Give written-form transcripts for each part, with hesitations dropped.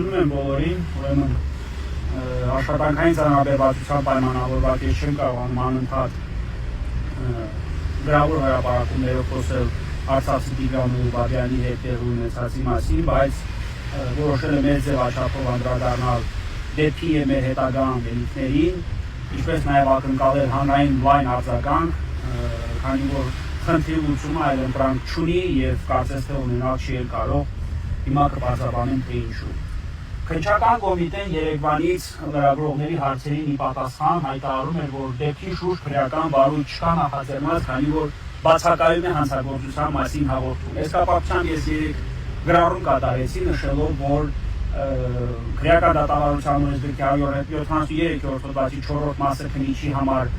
Ողջունում եմ բոլորին, ուրեմն աշխատանքային ծանրաբերվածության պայմանավորված ես չեմ կարողանում անընդհատ գրավոր հրապարակումներով խոսել Արցախի Տիգրան Ուրբաթյանի հետ տեղի ունեցածի մասին, բայց որոշել եմ մեծ ձևաչափով անդրադառնալ դեպքի եւ մեր հետագա ամենիքներին, ինչպես նաեւ ակնկալել հանրային լայն արձագանք, քանի որ խնդրի լուծումը այլ ընտրանք չունի եւ կարծես թե ունենալ չի կարող, հիմա կբացատրեմ թե ինչու։ Քննչական կոմիտեն Երևանից լրագրողների հարցերին ի պատասխան հայտարարում էր, որ դեպքի շուրջ քրեական բարույթ չկա նախաձեռնված, քանի որ բացակայում է հանցագործության մասին հաղորդում։ Այս կապակցությամբ ես երեք գրառում կատարեցի, նշելով, որ քրեական դատավարության օրենսգրքի 173-րդ հոդվածի 4-րդ մասը քննիչի համար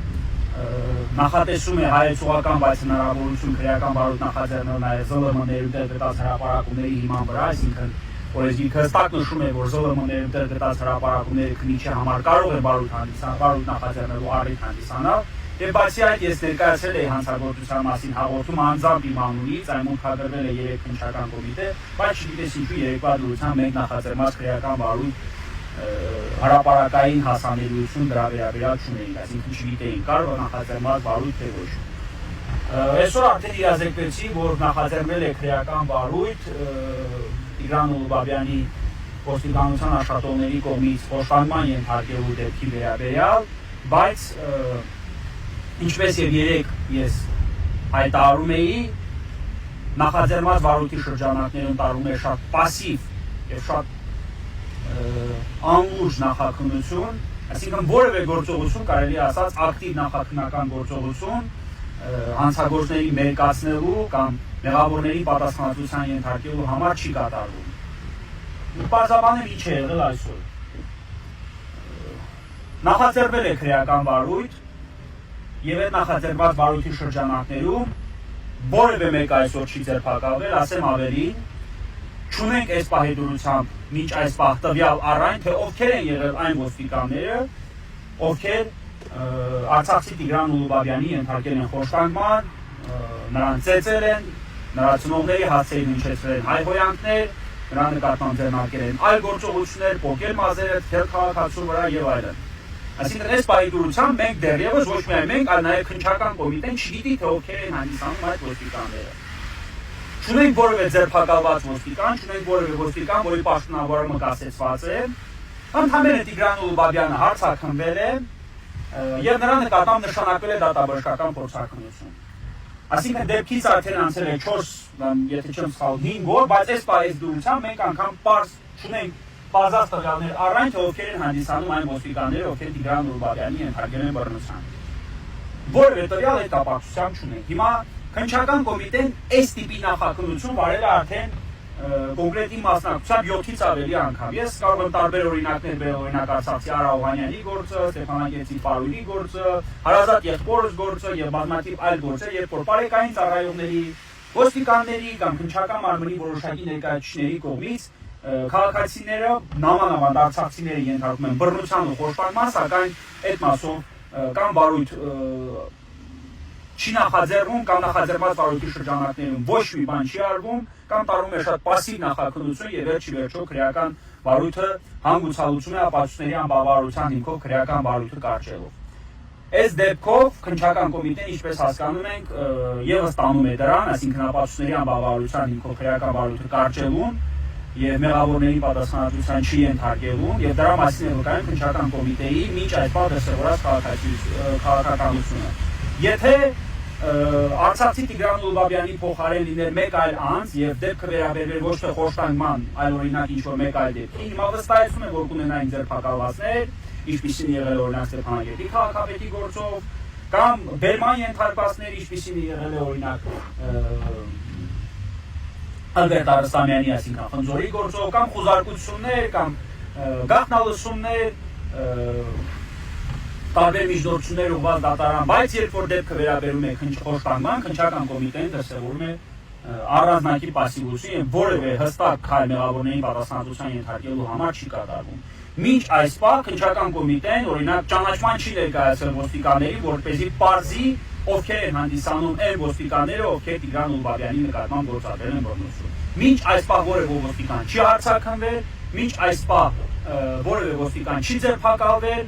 նախատեսում է հայեցողական, բայց հնարավորություն քրեական բարույթ նախաձեռնել նաև ԶԼՄ-ներում տեղ գտած հրապարակումների հիման վրա, այսինքն օրենսգիրքը հստակ նշում է, որ ԶԼՄ-ներում տեղ գտած հրապարակումները քննիչի համար կարող է բարույթ նախաձեռնելու առիթ հանդիսանալ, եւ բացի այդ ես ներկայացրել էի հանցագործության մասին հաղորդում անձամբ իմ անունից, այն մուտքագրվել է 3 քննչական կոմիտե, բայց չգիտես ինչու երեկվա դրությամբ մենք նախաձեռնած քրեական բարույթ հրապարակային հասանելիություն դրա վերաբերյալ չունեինք, այսինքն չգիտեինք կարող նախաձեռնված բարույթ թե ոչ։ Այսօր արդեն իրազեկվեցի, որ նախաձեռնել է քրեական բարույթ Տիգրան Ուրբաթյանի ոստիկանության աշխատողների կողմից խոշտանգման ենթարկելու դեպքի վերաբերյալ, բայց ինչպես եւ երեք ես հայտարարում էի, նախաձեռնված բարույթի շրջանակներում տարվում է շատ պասիվ եւ շատ անլուրջ նախաքննություն, այսինքն որևէ գործողություն, կարելի ասած ակտիվ նախաքննական գործողություն հանցագործների մերկացնելու կամ մեղավորների պատասխանատվության ենթարկելու համար չի կատարվում։ Պարզաբանեմ ինչ է եղել այսօր։ Նախաձեռնել է քրեական բարույթ եւ այդ նախաձեռնված բարույթի շրջանակներում որևէ մեկ այսօր չի ձերբակալվել, ասեմ ավելին, չունենք այս պահեդուրությամբ մինչ այս պահ տվյալ առայն, թե ովքեր են եղել այն ոստիկանները, ովքեր Արցախի Տիգրան Ուրբաթյանի ենթարկել են խոշտանգման, նրան ծեծել են, նրա ծնողների հասցեին հնչեցրել են հայհոյանքներ, նրա նկատմամբ ձեռնարկել են այլ գործողություններ, պոկել մազերը, թել քաղաքացու վրա եւ այլն։ Այսինքն այս պահեդուրությամբ մենք դեռևս ոչ միայն մենք, այլ նաեւ քննչական կոմիտեն չգիտի թե ովքեր են հանդիսանում այդ ոստիկանները։ Չունենք որևէ ձերբակալված ոստիկան, չունենք որևէ ոստիկան, որի պաշտոնավորումը կասեցված է։ Ընդհանրապես Տիգրան Ուրբաթյանը հարցաքննվել է եւ նրա նկատմամբ նշանակվել է դատաբժշկական փորձաքննություն։ Այսինքն դեպքից արդեն անցել է 4, եթե չեմ սխալ, 5 օր, բայց այս պահեդուրությամբ մենք անգամ պարզ չունենք բազած տվյալներ առայն, թե ովքեր են հանդիսանում այն ոստիկանները, ովքեր Տիգրան Ուրբաթյանի ենթարկել են բռնության։ Որևէ տվյալ այդ կապակցությամբ չունենք։ Հիմա քննչական կոմիտեն այս տիպի նախաքննություն վարել է արդեն կոնկրետ մասնակցությամբ 7-ից ավելի անգամ։ Ես կարող եմ տարբեր օրինակներ բերել, օրինակ Արցախի Արա Օհանյանի գործը, Ստեփանակերտի Պարույրի գործը, Հարազատ եղբորս գործը եւ բազմաթիվ այլ գործեր, երբ որ բարեկային ծառայողների, ոստիկանների կամ քննչական մարմնի որոշակի ներկայացուցիչների կողմից քաղաքացիները նամանավանդ արցախցիները ենթարկվում են բռնության ու խոշտանգման, սակայն այդ մասով կամ բարույթ չի նախաձեռնում կամ նախաձեռնված բարույթի շրջանակներում ոչ մի բան չի արվում կամ տարվում է շատ պասիվ նախաքննություն եւ վերջիվերջո քրեական բարույթը հանգուցալուծում է ապացույցների անբավարարության հիմքով քրեական բարույթը կարճելով։ Այս դեպքով քննչական կոմիտեն, ինչպես հասկանում ենք, եւս տանում է դրան, այսինքն ապացույցների անբավարարության հիմքով քրեական բարույթը կարճելուն եւ մեղավորների պատասխանատվության չի ենթարկելուն եւ դրա մասին է վկայում քննչական կոմիտեի մինչ այդ պահ դրսեւորած քաղաքականությունը։ Եթե Արցախի Տիգրան Ուրբաթյանի փոխարեն լիներ մեկ այլ անձ եւ դեպքը վերաբերվեր ոչ թե խոշտանգման, այլ օրինակ ինչ-որ մեկ այլ դեպքի, հիմա վստահեցում եմ, որ կունենային ձերբակալվածներ, ինչպիսին եղել է օրինակ Ստեփանակերտի քաղաքապետի գործով, կամ բերման ենթարկվածներ, ինչպիսին եղել է օրինակ Ալբերտ Արստամյանի, այսինքն Խնձորի գործով, կամ խուզարկություններ, կամ գաղտնալսումներ, տարբեր միջնորդություններ ուղղված դատարան, բայց երբ որ դեպքը վերաբերում է խոշտանգման, քննչական կոմիտեն դրսևորում է առանձնակի պասիվություն եւ որևէ հստակ քայլ մեղավորներին պատասխանատվության ենթարկելու համար չի կատարվում։ Մինչ այս պահ քննչական կոմիտեն օրինակ ճանաչման չի ներկայացրել ոստիկանների, որպեսզի պարզի ովքեր են հանդիսանում այն ոստիկանները, ովքեր Տիգրան Ուրբաթյանի նկատմամբ գործադրել են բռնություն։ Մինչ այս պահ որևէ ոստիկան չի հարցաքննվել մինչ այս պահ որևէ ոստիկան չի ձերբակալվել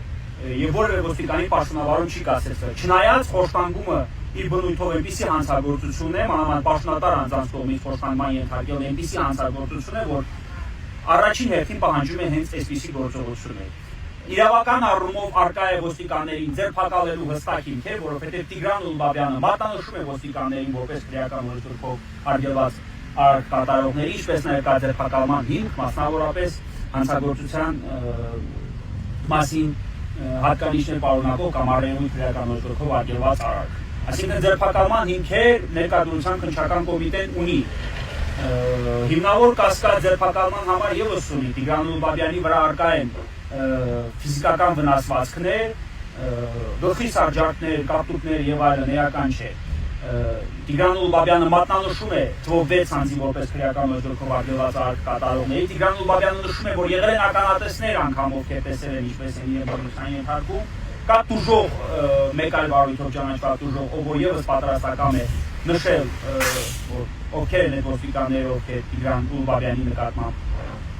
եւ որևէ ոստիկանի պաշտոնավարում չի կասեցվել։ Չնայած խոշտանգումը իր բնույթով այնպիսի հանցագործություն է, մանավանդ պաշտոնատար անձանց կողմից խոշտանգման ենթարկել այնպիսի հանցագործություն է, որ առաջին հերթին պահանջում է հենց այսպիսի գործողություններ։ Իրավական առումով արկա է ոստիկաններին ձերբակալելու հստակ հիմքեր, որովհետև Տիգրան Ուլբաբյանը մատնանշում է ոստիկաններին որպես քրեական օրենսգրքով արգելված կատարողների, ինչպես նաև կա ձերբակալման հիմք, մասնավորապես հանցագործության մասին հատկանիշներ պարունակող կամ առերևույթ քրեական օրենսգրքով արգելված արարք։ Այսինքն ձերբակալման հիմքեր ներկայացության քննչական կոմիտեն ունի։ Հիմնավոր կասկած ձերբակալման համար ևս ունի Տիգրան Ուլբաբյանի վրա արկա են ֆիզիկական վնասվածքներ, գլխի սարժանքներ, կապտուկներ եւ այլն էական չէ։ Տիգրան Ուլբաբյանը մատնանշում է թվով 6 անձի որպես քրեական օրենսգրքով արգելված արարք կատարողների։ Տիգրան Ուլբաբյանը նշում է, որ եղել են ականատեսներ անգամ ովքեր տեսել են ինչպես են իրեն բռնության ենթարկում։ Կա տուժող մեկ այլ վարույթով ճանաչված տուժող, ով որ եւս պատրաստական է նշել, որ ովքեր են այդ ոստիկանները, ովքեր Տիգրան Ուլբաբյանի նկատմամբ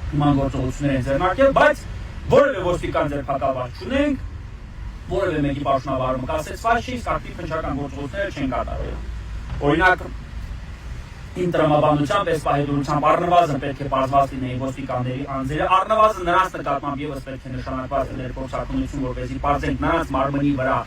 նման գործողություններ են ձեռնարկել, բայց որևէ ոստիկան ձերբակալված չունենք, որևէ մեկի պաշտոնավարումը կասեցված չի, իսկ ակտիվ քննչական գործողությունները չեն կատարվել։ Օրինակ, իմ տրամաբանությամբ, այս պահեդուրությամբ առնվազն պետք է պարզված լինեին ոստիկանների անձերը, առնվազն նրանց նկատմամբ ևս պետք է նշանակված լիներ փորձարկումություն, որպեսզի պարզենք նրանց մարմնի վրա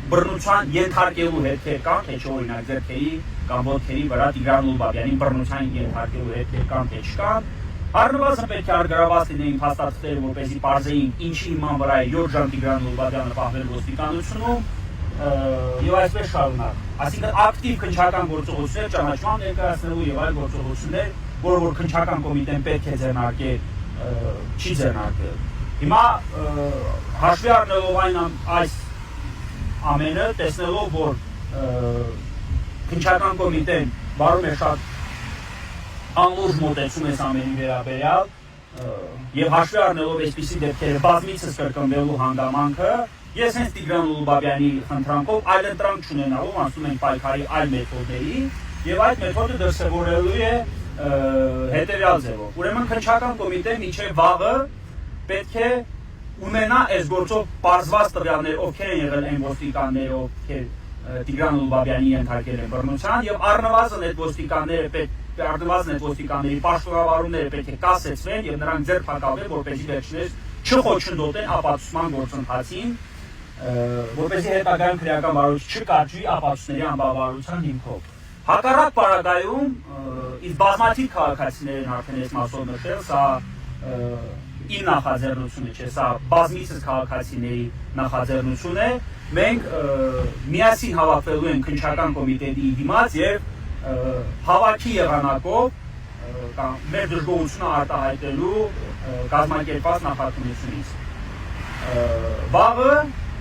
բռնության ենթարկելու հետքեր կան, թե չէ օրինակ ձեռքերի կամ ոտքերի վրա Տիգրան Ուլբաբյանին բռնության ենթարկելու հետքեր կան, թե չկան։ Առնվազն պետք է արգելված լինեին փաստաթղթերը, որպեսզի պարզեին ինչի հիման վրա է 7 ժամ Տիգրան Ուլբաբյանը պահվել ոստիկանությունում եւ այսպես շարունակ։ Այսինքն ակտիվ քննչական գործողություններ ճանաչման ներկայացնելու եւ այլ գործողություններ, որ քննչական կոմիտեն պետք է ձեռնարկել, չի ձեռնարկել։ Հիմա հաշվի առնելով այս ամենը, տեսնելով որ քննչական կոմիտեն վարում է շատ անլուրջ մոտեցում է ամենի վերաբերյալ եւ հաշվի առնելով այսպիսի դեպքերը բազմիցս կրկնվելու հանգամանքը, ես հենց Տիգրան Ուլբաբյանի խնդրանքով այլ ընտրանք չունենալով ասում ենք պայքարի այլ մեթոդների եւ այդ մեթոդը դրսեւորելու է հետեւյալ ձևով։ Ուրեմն քննչական կոմիտեն մինչեւ վաղը պետք է ունենա այս գործով պարզված տվյալներ, ովքեր են եղել այն ոստիկանները, ովքեր Տիգրան Ուլբաբյանի ենթարկել են բռնության եւ առնվազն այդ ոստիկանների պաշտոնավարումները պետք է կասեցվեն եւ նրանք ձերբակալվեն, որպեսզի վերջիններս չխոչընդոտեն ապացուցման գործընթացին, որպեսզի հետագայում քրեական վարույթ չկարճվի ապացույցների անբավարարության հիմքով։ Հակառակ պարագայում իսկ բազմաթիվ քաղաքացիներ են արդեն այս մասով նշել, սա իր նախաձեռնությունը չէ, սա բազմիցս քաղաքացիների նախաձեռնություն է։ Մենք միասին հավաքվելու ենք քննչական կոմիտեի դիմաց եւ հավաքի եղանակով մեր դժգոհությունը արտահայտելու կազմակերպված նախաձեռնությունից։ Վաղը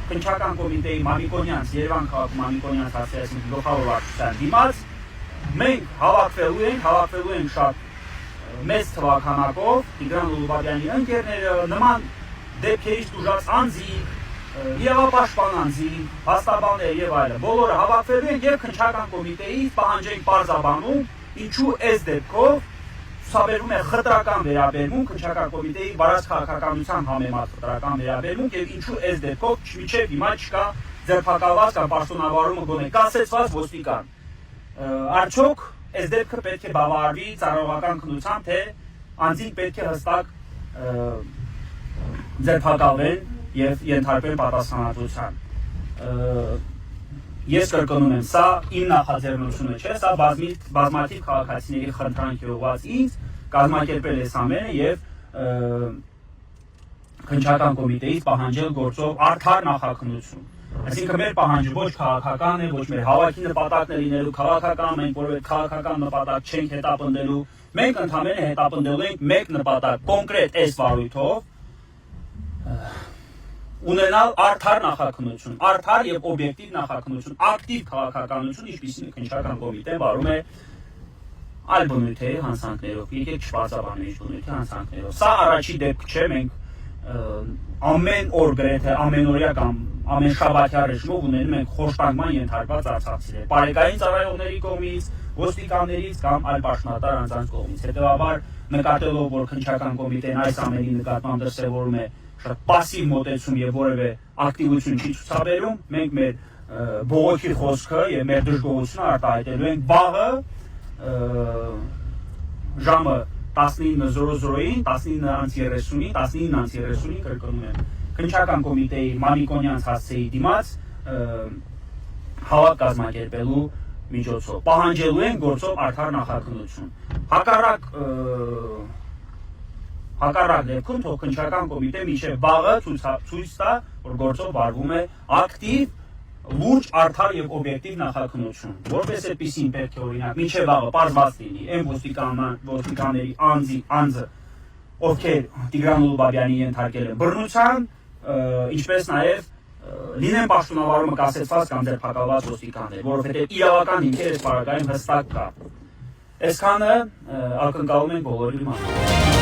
քննչական կոմիտեի Մամիկոնյանց, Երևան քաղաքում Մամիկոնյանց հասարակության գլխավոր վարչության դիմաց մենք հավաքվելու ենք շատ մեծ թվականակով Տիգրան Ուլբաբյանի ընկերները, նման դեպքերից տուժած անձիկ, իրավապաշտպան անձիկ, հաստաբաններ եւ այլն, բոլորը հավաքվելու են եւ քննչական կոմիտեից պահանջենք պարզաբանում, ինչու այս դեպքով ցուցաբերվում է խտրական վերաբերմունք քննչական կոմիտեի վարած քաղաքականության համեմատ խտրական վերաբերմունք եւ ինչու այս դեպքով մինչեւ հիմա չկա ձերբակալված կամ պաշտոնավարումը գոնե կասեցված ոստիկան։ Արդյոք այս դեպքը պետք է բավարարվի ծառայողական քննությամբ, թե անձինք պետք է հստակ ձերբակալվեն եւ ենթարկվեն պատասխանատվության։ Ես կրկնում եմ, սա իմ նախաձեռնությունը չէ, սա բազմաթիվ քաղաքացիների խնդրանք է ուղղված ինձ, կազմակերպել այս ամենը եւ քննչական կոմիտեից պահանջել գործով արդար նախաքննություն։ Այսինքն մեր պահանջը ոչ քաղաքական է, ոչ մեր հավաքի նպատակն է լինելու քաղաքական, մենք որևէ քաղաքական նպատակ չենք հետապնդելու, մենք ընդհանրապես հետապնդելու ենք մեկ նպատակ, կոնկրետ այս վարույթով ունենալ արդար նախաքննություն, արդար եւ օբյեկտիվ նախաքննություն, ակտիվ քաղաքականություն, ինչպիսին քննչական կոմիտեն վարում է այլ բնույթի հանցանքներով, եկեք չբացաբանենք բնույթի հանցանքներով։ Սա առաջի դեպք չէ, մենք ամեն օր գրեթե ամենօրյա կամ ամեն շաբաթյա ռեժիմով ունենում ենք խոշտանգման ենթարկված արցախցիներ, պարեկային ծառայողների կողմից, ոստիկաններից կամ այլ պաշտոնատար անձանց կողմից։ Հետևաբար, նկատելով, որ քննչական կոմիտեն այս ամենի նկատմամբ դրսևորում է շատ պասիվ մոտեցում եւ որևէ ակտիվություն չի ցուցաբերում, մենք մեր բողոքի խոսքը եւ մեր դժգոհությունը արտահայտելու ենք վաղը ժամը 19:00-ին, 19:30-ին, 19:30-ին կրկնում եմ, քննչական կոմիտեի Մամիկոնյանց հասցեի դիմաց հավաք կազմակերպելու միջոցով, պահանջելու են գործով արդար նախաքննություն։ Հակառակ դեպքում թող քննչական կոմիտեն մինչև վաղը ցույց տա, որ գործով վարվում է ակտիվ, լուրջ, արդար եւ օբյեկտիվ նախաքննություն, որպես այդպեսին պետք է օրինակ մինչև վաղը պարզված լինի այն ոստիկանների անձը, ովքեր Տիգրան Ալուբաբյանի ենթարկել են բռնության, ինչպես նաեւ լինեն պաշտոնավարումը կասեցված կամ ձերբակալված ոստիկաններ, որովհետեւ իրավական հիմքեր այս պարագայում հստակ կա։ Այսքանը ակնկալում ենք բոլորի համար։